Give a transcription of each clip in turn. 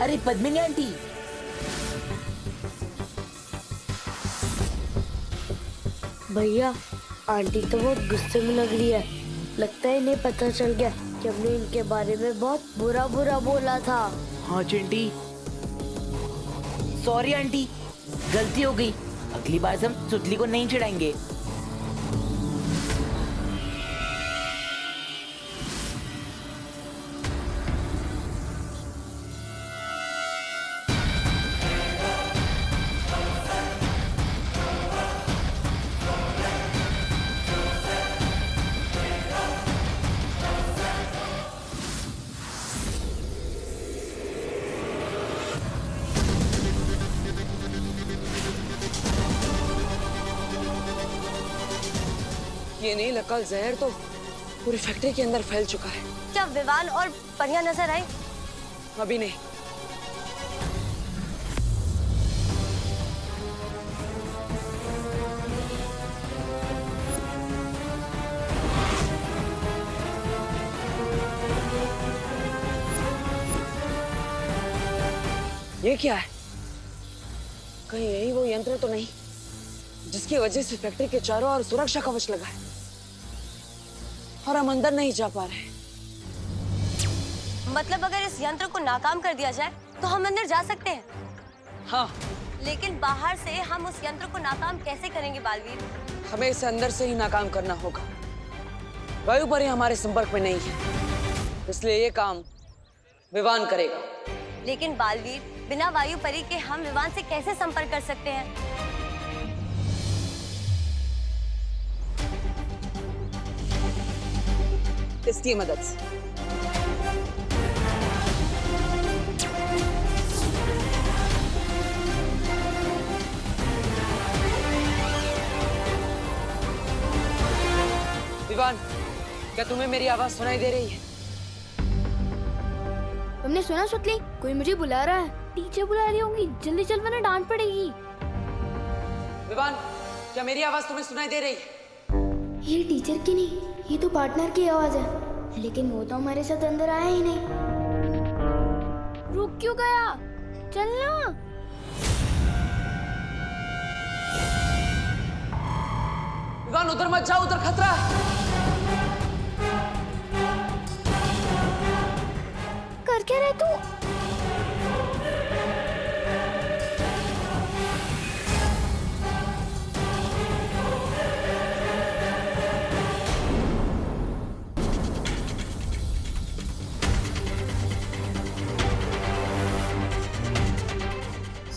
अरे पद्मिनी आंटी, भैया आंटी तो बहुत गुस्से में लग रही है। लगता है इन्हें पता चल गया कि हमने इनके बारे में बहुत बुरा बुरा बोला था। हाँ चिंटी, सॉरी आंटी, गलती हो गई। अगली बार से हम सुतली को नहीं चिढ़ाएंगे। ये नहीं लगा, जहर तो पूरी फैक्ट्री के अंदर फैल चुका है। क्या विवान और परिया नजर आई? अभी नहीं। ये क्या है? कहीं यही वो यंत्र तो नहीं जिसकी वजह से फैक्ट्री के चारों ओर सुरक्षा कवच लगा है और हम अंदर नहीं जा पा रहे? मतलब अगर इस यंत्र को नाकाम कर दिया जाए तो हम अंदर जा सकते हैं। हाँ, लेकिन बाहर से हम उस यंत्र को नाकाम कैसे करेंगे बालवीर? हमें इसे अंदर से ही नाकाम करना होगा। वायु पर ही हमारे संपर्क में नहीं है, इसलिए ये काम विवान करेगा। लेकिन बालवीर, बिना वायु परी के हम विवान से कैसे संपर्क कर सकते हैं? इसकी मदद से। विवान, क्या तुम्हें मेरी आवाज सुनाई दे रही है? तुमने सुना सुतली? कोई मुझे बुला रहा है। टीचर बुला रही होंगी, जल्दी चल वरना डांट पड़ेगी। विवान, क्या मेरी आवाज तुम्हें सुनाई दे रही है? ये टीचर की नहीं, ये तो पार्टनर की आवाज है, लेकिन वो तो हमारे साथ अंदर आया ही नहीं। रुक क्यों गया? चलना। विवान, उधर मत जाओ, उधर खतरा है। कर क्या रहे तू?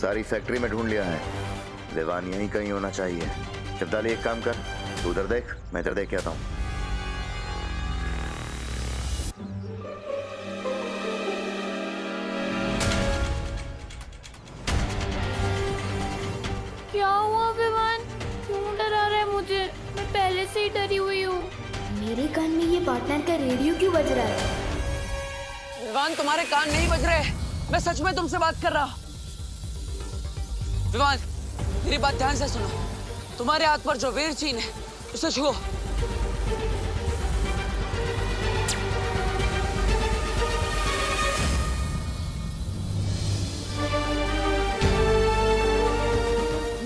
सारी फैक्ट्री में ढूंढ लिया है, विवान यहीं कहीं होना चाहिए। शब्दाली, एक काम कर, तू उधर देख, मैं इधर देख के आता हूँ। क्या हुआ विवान? क्यों डरा रहा है मुझे? मैं पहले से ही डरी हुई हूँ। मेरे कान में ये पार्टनर का रेडियो क्यों बज रहा है? विवान, तुम्हारे कान नहीं बज रहे, मैं सच में तुमसे बात कर रहा हूँ। विवान, मेरी बात ध्यान से सुनो। तुम्हारे हाथ पर जो वीर चिन्ह है उसे छुओ।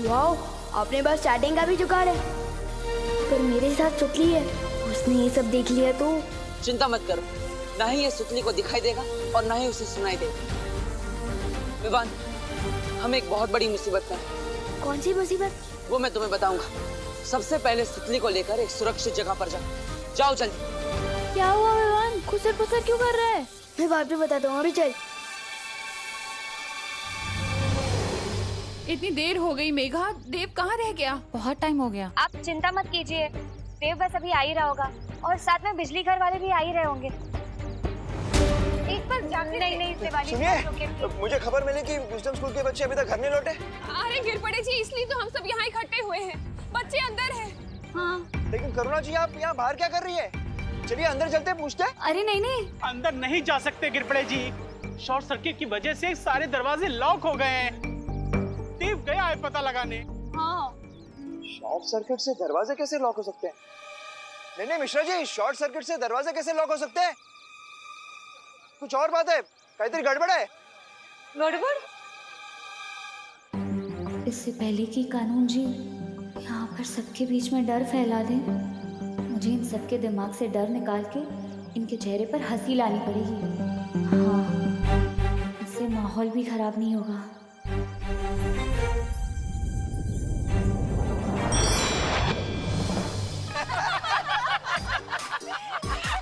वाओ, आपने बस चैटिंग का भी जुगाड़ है। पर मेरे साथ सुतली है, उसने ये सब देख लिया तो। चिंता मत करो, ना ही ये सुतली को दिखाई देगा और ना ही उसे सुनाई देगा। विवान, हम एक बहुत बड़ी मुसीबत में हैं। कौन सी मुसीबत? वो मैं तुम्हें बताऊंगा। सबसे पहले सुतली को लेकर एक सुरक्षित जगह पर जाओ। जाओ जल्दी। क्या हुआ विवान? खुसर पुसर क्यों कर रहा है? मैं बाद में बताता हूँ, अभी चल। इतनी देर हो गई मेघा, देव कहाँ रह गया? बहुत टाइम हो गया। आप चिंता मत कीजिए, देव बस अभी आ ही रहा होगा और साथ में बिजली घर वाले भी आ ही रहे होंगे। एक बार जाके नहीं शिवानी, सुनिए, मुझे खबर मिली कि विजडम स्कूल के बच्चे अभी तक घर नहीं लौटे। अरे गिर पड़े जी, इसलिए तो हम सब यहाँ इकट्ठे हुए हैं। बच्चे अंदर हैं। हाँ। लेकिन करुणा जी, आप यहाँ बाहर क्या कर रही है? चलिए अंदर चलते हैं, पूछते हैं। अरे नहीं नहीं, अंदर नहीं जा सकते गिरपड़े जी, शॉर्ट सर्किट की वजह से सारे दरवाजे लॉक हो गए हैं। देव गया है पता लगाने। हाँ। शॉर्ट सर्किट से दरवाजे कैसे लॉक हो सकते हैं? नहीं नहीं मिश्रा जी, शॉर्ट सर्किट से दरवाजे कैसे लॉक हो सकते हैं? कुछ और बात है, काहीतरी गड़बड़ है। गड़बड़? इससे पहले कि कानून जी यहाँ पर सबके बीच में डर फैला दें, मुझे इन सबके दिमाग से डर निकाल के इनके चेहरे पर हंसी लानी पड़ेगी। हाँ, इससे माहौल भी खराब नहीं होगा।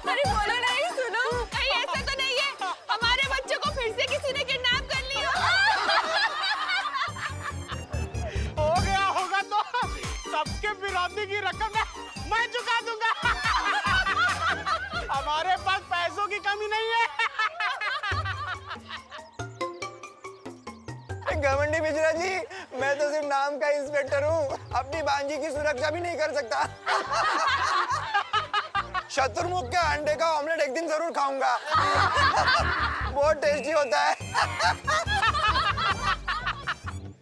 अरे बोलो नहीं, सुनो, कहीं ऐसा तो नहीं है हमारे बच्चों को फिर से किसी ने किडनैप कर लिया? हो गया होगा तो सबके विरोधी की रकम मैं चुका दूंगा। हमारे पास पैसों की कमी नहीं है। घमंडी मिश्रा जी, मैं तो सिर्फ नाम का इंस्पेक्टर हूँ, अपनी भांजी की सुरक्षा भी नहीं कर सकता। शत्रुमुख के अंडे का ऑमलेट एक दिन जरूर खाऊंगा। बहुत टेस्टी होता है।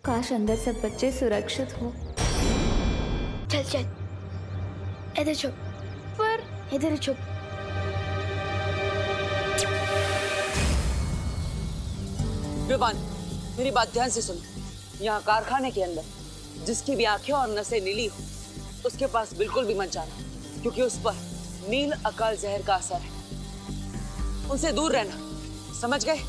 काश अंदर सब बच्चे सुरक्षित हो। चल चल, इधर छुप, पर इधर छुप। विवान, मेरी बात ध्यान से सुनो। यहाँ कारखाने के अंदर जिसकी भी आंखें और नसें नीली हो, उसके पास बिल्कुल भी मत जाना, क्योंकि उस पर नील अकाल जहर का असर है। उनसे दूर रहना, समझ गए?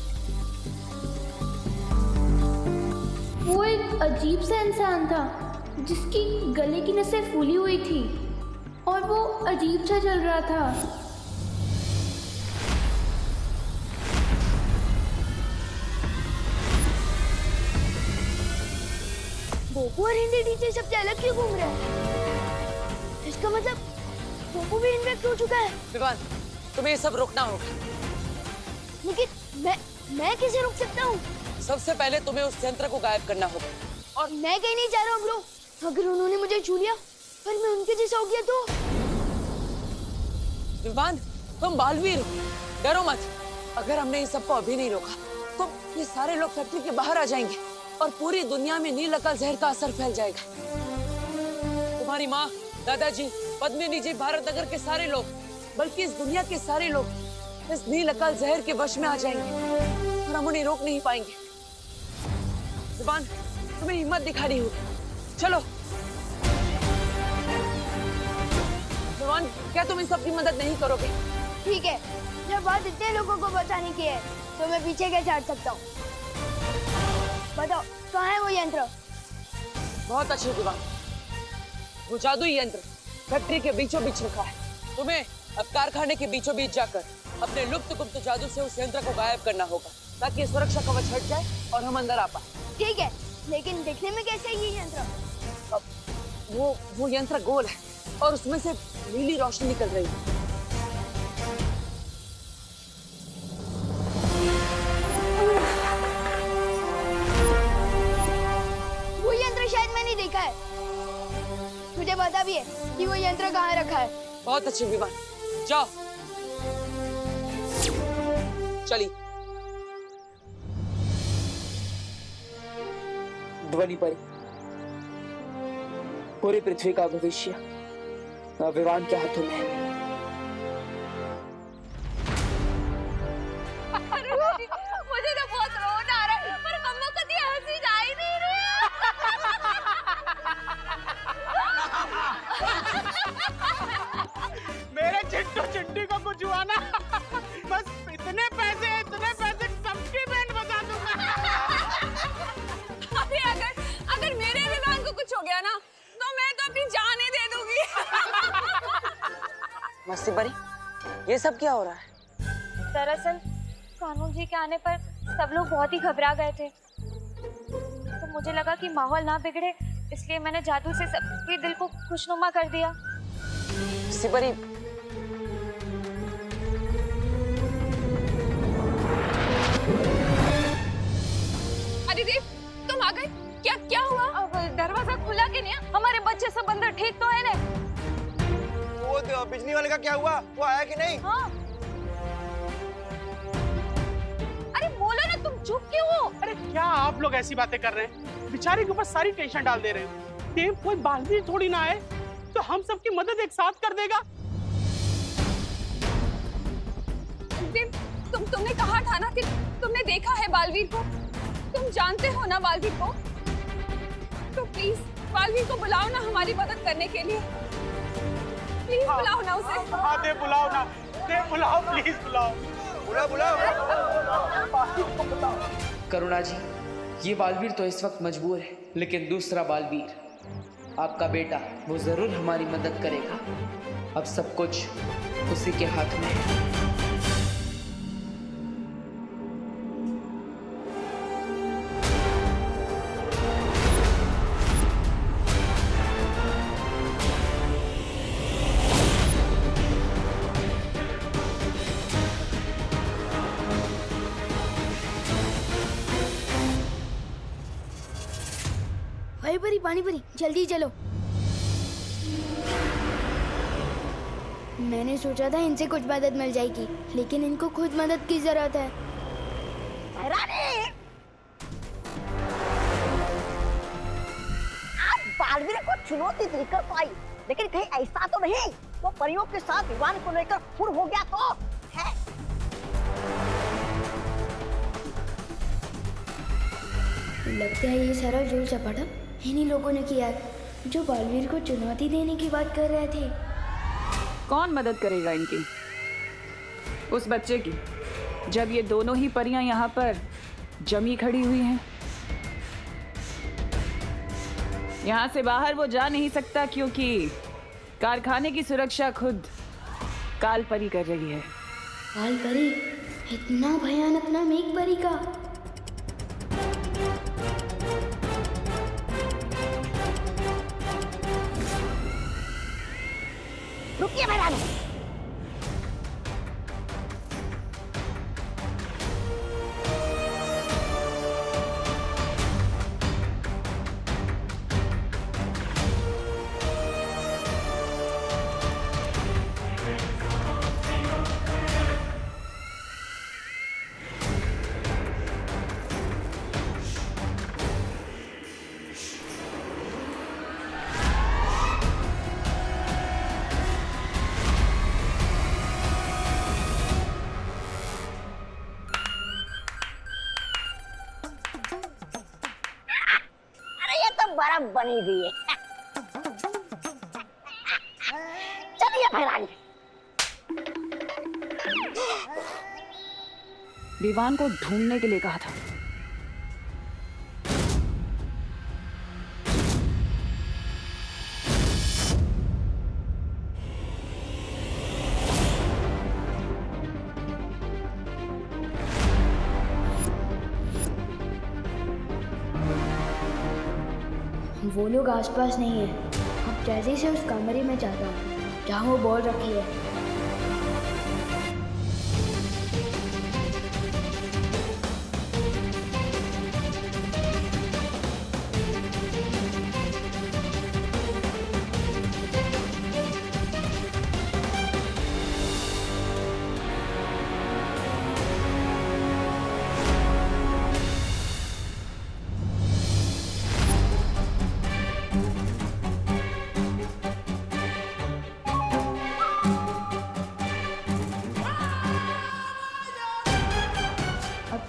वो एक अजीब सा इंसान था जिसकी गले की नसें फूली हुई थी और वो अजीब सा चल रहा था। बोपू और हिंदी टीचर सबसे अलग क्यों घूम रहे हैं? इसका मतलब बोपू भी इन्फेक्ट हो चुका है। विवान, तुम्हें ये सब रोकना होगा। लेकिन मैं कैसे रोक सकता हूँ? सबसे पहले तुम्हें उस यंत्र को गायब करना होगा। और मैं कहीं नहीं जा रहा हूँ ब्रो। अगर उन्होंने मुझे छू लिया पर मैं उनके जैसा हो गया तो? विवान, तुम बालवीर हो, डरो मत। अगर हमने इन सबको अभी नहीं रोका तो ये सारे लोग फैक्ट्री के बाहर आ जाएंगे और पूरी दुनिया में नील अकाल जहर का असर फैल जाएगा। तुम्हारी माँ, दादाजी, पद्मिनी जी, भारत नगर के सारे लोग, बल्कि इस दुनिया के सारे लोग इस नील अकाल जहर के वश में आ जाएंगे और हम उन्हें रोक नहीं पाएंगे। जुबान, तुम्हें हिम्मत दिखानी होगी। चलो। जुबान, क्या तुम इन सबकी मदद नहीं करोगे? ठीक है, जब बात इतने लोगों को बचाने की है तो मैं पीछे कैसे हट सकता हूँ? बताओ, कहाँ है वो यंत्र? बहुत अच्छे जुबान। वो जादुई यंत्र फैक्ट्री के बीचों बीच रखा है। तुम्हें अब कारखाने के बीचों बीच जाकर अपने लुप्त गुप्त जादू से उस यंत्र को गायब करना होगा, ताकि सुरक्षा कवच हट जाए और हम अंदर आ पाए। ठीक है, लेकिन दिखने में कैसे है ये यंत्र? वो यंत्र गोल है और उसमें से नीली रोशनी निकल रही है। वो यंत्र शायद मैंने देखा है। मुझे पता भी है कि वो यंत्र कहाँ रखा है। बहुत अच्छे विमान, जाओ। चलिए। ध्वनि परी, पूरी पृथ्वी का भविष्य विवान के हाथों में है। मुझे तो बहुत रोना आ रहा है, पर मम्मा को तो हंसी जा ही नहीं रही। मेरे चिट्टू चिट्टी को कुछ हुआ ना, बस इतने पैसे सबकी बैंड बजा दूंगा। अरे अगर मेरे विवान को कुछ हो गया ना, तो मैं तो अपनी जान ही दे दूंगी। मस्ती बरी, ये सब क्या हो रहा है? दरअसल कानून जी के आने पर सब लोग बहुत ही घबरा गए थे, तो मुझे लगा कि माहौल ना बिगड़े, इसलिए मैंने जादू से सबके दिल को खुशनुमा कर दिया। मस्ती बरी, अदिति, तुम आ गए? क्या हुआ? अब दरवाजा खुला कि नहीं? हमारे बच्चे सब अंदर ठीक तो है ना? वो बिजली वाले का क्या हुआ? वो आया कि नहीं? हाँ। अरे बोलो ना, तुम चुप क्यों हो? अरे क्या आप लोग ऐसी बातें कर रहे हैं? बेचारे के ऊपर सारी टेंशन डाल दे रहे हैं। देव कोई बालवीर थोड़ी ना है, तो हम सबकी मदद एक साथ कर देगा। देव, तुमने कहा था ना कि तुमने देखा है बालवीर को। तुम जानते हो ना बालवीर को, तो प्लीज बालवीर को बुलाओ ना हमारी मदद करने के लिए। प्लीज बुलाओ ना उसे। हाँ दे बुलाओ ना, दे बुलाओ, प्लीज बुलाओ। बुलाओ। करुणा जी, ये बालवीर तो इस वक्त मजबूर है, लेकिन दूसरा बालवीर, आपका बेटा, वो जरूर हमारी मदद करेगा। अब सब कुछ उसी के हाथ में है। भाई परी, पानी परी, जल्दी चलो। मैंने सोचा था इनसे कुछ मदद मिल जाएगी, लेकिन इनको खुद मदद की जरूरत है। आप बालवीर को चुनौती देकर तो आई, लेकिन कहीं ऐसा तो नहीं वो परियों के साथ विवान को लेकर फुर हो गया तो है? लगता है ये सारा जोर चपाटा इन्हीं लोगों ने किया है, जो बालवीर को चुनौती देने की बात कर रहे थे। कौन मदद करेगा इनकी? उस बच्चे की, जब ये दोनों ही परियां यहाँ पर जमी खड़ी हुई हैं। यहाँ से बाहर वो जा नहीं सकता, क्योंकि कारखाने की सुरक्षा खुद काल परी कर रही है। काल परी? इतना भयानक नाम एक परी का? रुकिए महारानी, बर्फ बनी हुई है। चलिए महारानी। विवान को ढूंढने के लिए कहा था। वो लोग आसपास नहीं है। अब जल्दी से उस कमरे में जाता हूँ जहाँ वो बॉल रखी है।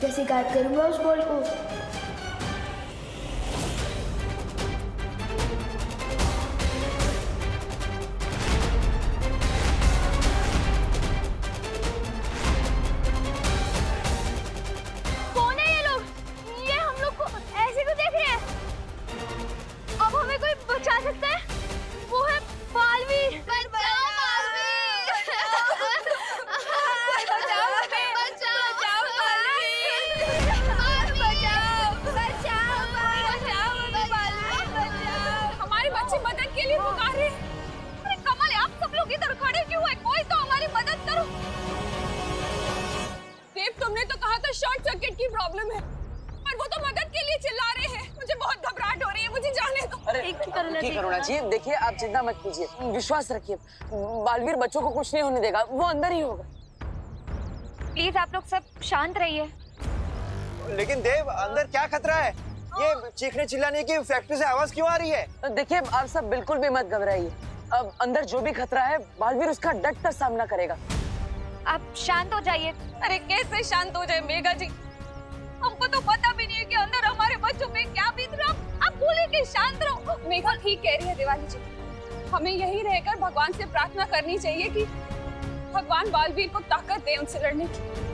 कैसे गायब करूंगा उस बॉल को? कौन है ये लोग? ये हम लोग को ऐसे क्यों देख रहे हैं? अब हमें कोई बचा सकता है? वो है बालवीर। बचाओ बालवीर! बचाओ हमें! बचाओ बालवीर! हमारी बच्ची मदद के लिए पुकार रहे हैं। अरे कमल, आप सब लोग इधर खड़े क्यों हैं? कोई तो हमारी मदद करो। देव, तुमने तो कहा था शॉर्ट सर्किट की प्रॉब्लम है, पर वो तो मदद के लिए चिल्ला रहे हैं। मुझे बहुत घबराहट हो रही है, मुझे जाने दो। अरे करुणा जी, देखिए आप चिंता मत कीजिए, विश्वास रखिए, बालवीर बच्चों को कुछ नहीं होने देगा, वो अंदर ही होगा। प्लीज आप लोग सब शांत रहिए। लेकिन देव, अंदर क्या खतरा है? ये चीखने चिल्लाने की फैक्ट्री से आवाज क्यों आ रही है? देखिए आप सब बिल्कुल भी मत घबराइए। अब अंदर जो भी खतरा है, बालवीर उसका डट कर सामना करेगा। आप शांत हो जाइए। अरे कैसे शांत हो जाए मेघा जी? हमको तो पता भी भी नहीं है कि अंदर हमारे बच्चों में क्या बीत रहा। आप बोले कि शांत रहो। मेघा ठीक कह रही है दिवाली जी, हमें यही रहकर भगवान से प्रार्थना करनी चाहिए कि भगवान बालवीर को ताकत दे उनसे लड़ने की।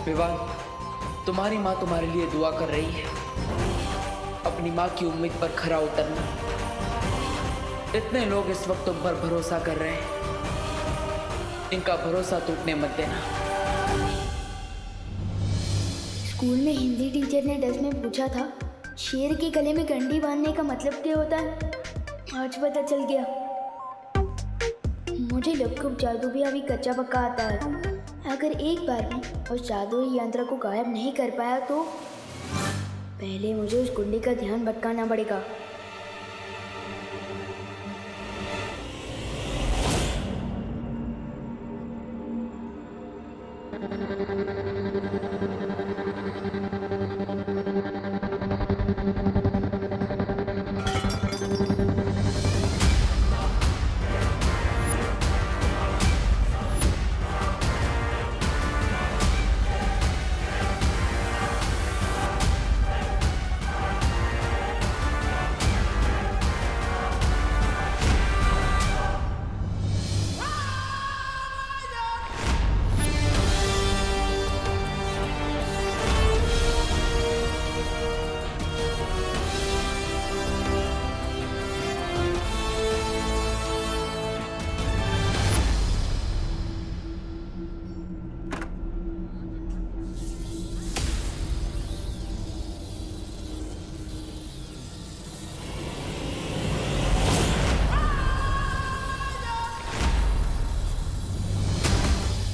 विवान, तुम्हारी माँ तुम्हारे लिए दुआ कर रही है। अपनी माँ की उम्मीद पर खरा उतरना। इतने लोग इस वक्त तुम पर भरोसा कर रहे हैं, इनका भरोसा टूटने मत देना। स्कूल में हिंदी टीचर ने टेस्ट में पूछा था, शेर के गले में घंटी बांधने का मतलब क्या होता है। आज पता चल गया। मुझे लपकुप जादू भी अभी कच्चा पक्का आता है। अगर एक बार भी उस जादुई यंत्र को गायब नहीं कर पाया तो पहले मुझे उस गुंडे का ध्यान भटकाना पड़ेगा।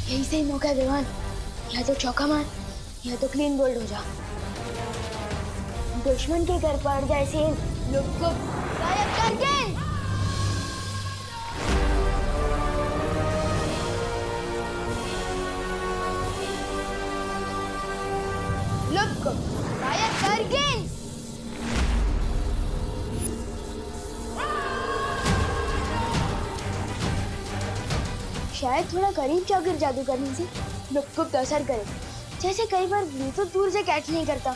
यही सही मौका है विवान, या तो चौका मार या तो क्लीन बोल्ड हो जा। दुश्मन के घर पड़ जाए से लोग को गायब कर दे। लोग को गायब कर दे। शायद थोड़ा करीब जाकर जादू करने से लुक असर करे, जैसे कई बार तो दूर से कैच नहीं करता।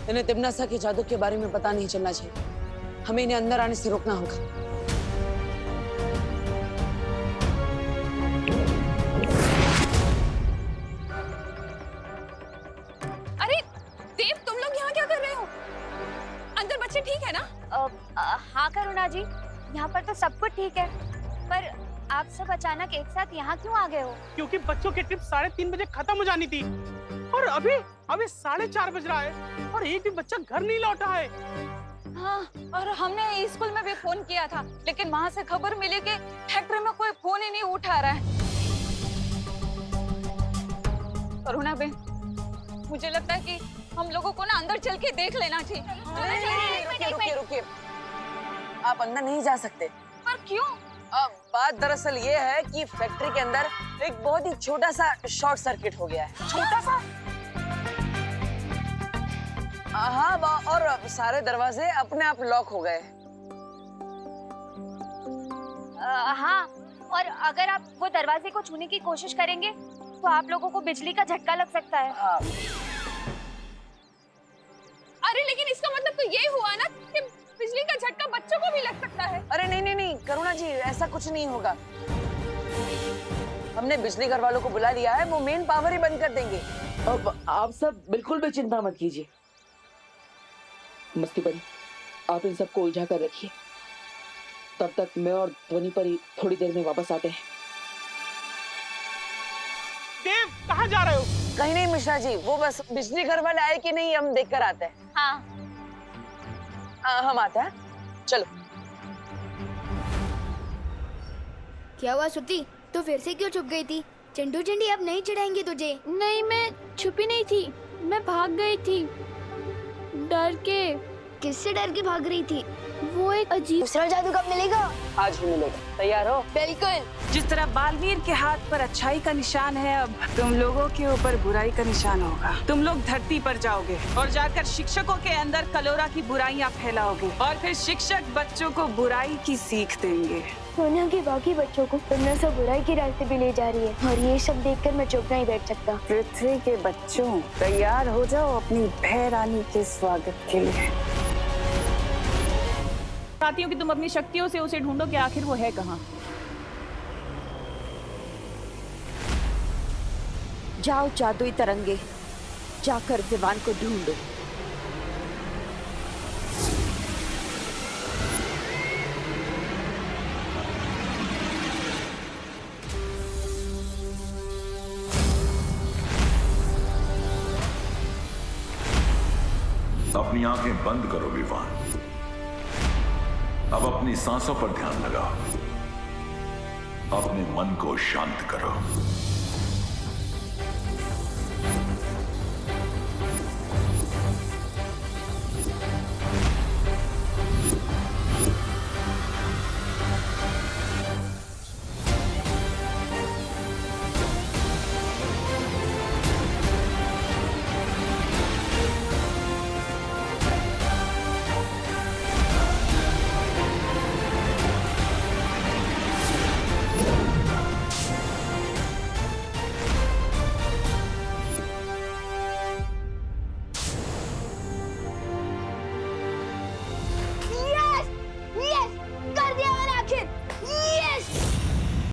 इन्हें तिमनासा के जादू के बारे में पता नहीं चलना चाहिए। हमें इन्हें अंदर आने से रोकना होगा। अरे देव, तुम लोग यहाँ क्या कर रहे हो? अंदर बच्चे ठीक है ना? हाँ करुणा जी, यहाँ पर तो सब कुछ ठीक है, पर आप सब अचानक एक साथ यहाँ क्यों आ गए हो? क्योंकि बच्चों की ट्रिप 3:30 बजे खत्म हो जानी थी और अभी 4:30 बज रहा है और एक भी बच्चा घर नहीं लौटा है। हाँ, और हमने स्कूल में भी फोन किया था, लेकिन वहाँ से खबर मिली कि फैक्ट्री में कोई फोन ही नहीं उठा रहा है। करुणा बहन, मुझे लगता है कि हम लोगों को ना अंदर चल के देख लेना चाहिए। रुकिए रुकिए, आप अंदर नहीं जा सकते। पर क्यों? बात दरअसल ये है कि फैक्ट्री के अंदर एक बहुत ही छोटा सा शॉर्ट सर्किट हो गया है। छोटा सा? हाँ, और सारे दरवाजे अपने आप लॉक हो गए। हाँ, और अगर आप वो दरवाजे को छूने की कोशिश करेंगे तो आप लोगों को बिजली का झटका लग सकता है। हाँ। अरे लेकिन इसका मतलब तो ये हुआ ना कि बिजली का झटका बच्चों को भी लग सकता है। अरे नहीं नहीं नहीं करुणा जी, ऐसा कुछ नहीं होगा। हमने बिजली घर वालों को बुला लिया है, वो मेन पावर ही बंद कर देंगे। अब आप सब बिल्कुल भी चिंता मत कीजिए। मस्ती परी, आप इन सबको उलझा कर रखिए। तब तक मैं और ध्वनि परी थोड़ी देर में वापस आते हैं। देव, कहाँ जा रहे हो? कहीं नहीं मिश्रा जी, वो बस बिजली घर वाले आए कि नहीं हम देख कर आते हैं। हाँ। हम आते हैं, चलो। क्या हुआ श्रुति, तो फिर से क्यों छुप गई थी? चंडू चंडी अब नहीं चिढ़ाएंगे तुझे। नहीं, मैं छुपी नहीं थी, मैं भाग गई थी डर के। किससे डर के भाग रही थी? वो एक अजीब दूसरा जादू कब मिलेगा? आज ही मिलेगा, तैयार हो? बिल्कुल। जिस तरह बालवीर के हाथ पर अच्छाई का निशान है, अब तुम लोगों के ऊपर बुराई का निशान होगा। तुम लोग धरती पर जाओगे और जाकर शिक्षकों के अंदर कलोरा की बुराइयां फैलाओगे और फिर शिक्षक बच्चों को बुराई की सीख देंगे। सोनिया के बाकी बच्चों को तुमने सब बुराई के रास्ते पे ले जा रही है और ये सब देखकर मैं चुप नहीं बैठ सकता। पृथ्वी के बच्चों, तैयार हो जाओ अपनी भय रानी के स्वागत के लिए। चाहती हूँ कि तुम अपनी शक्तियों से उसे ढूंढो कि आखिर वो है कहाँ। जाओ जादुई तरंगे, जाकर विवान को ढूंढो। अपनी आंखें बंद करो विवान। अब अपनी सांसों पर ध्यान लगाओ, अपने मन को शांत करो।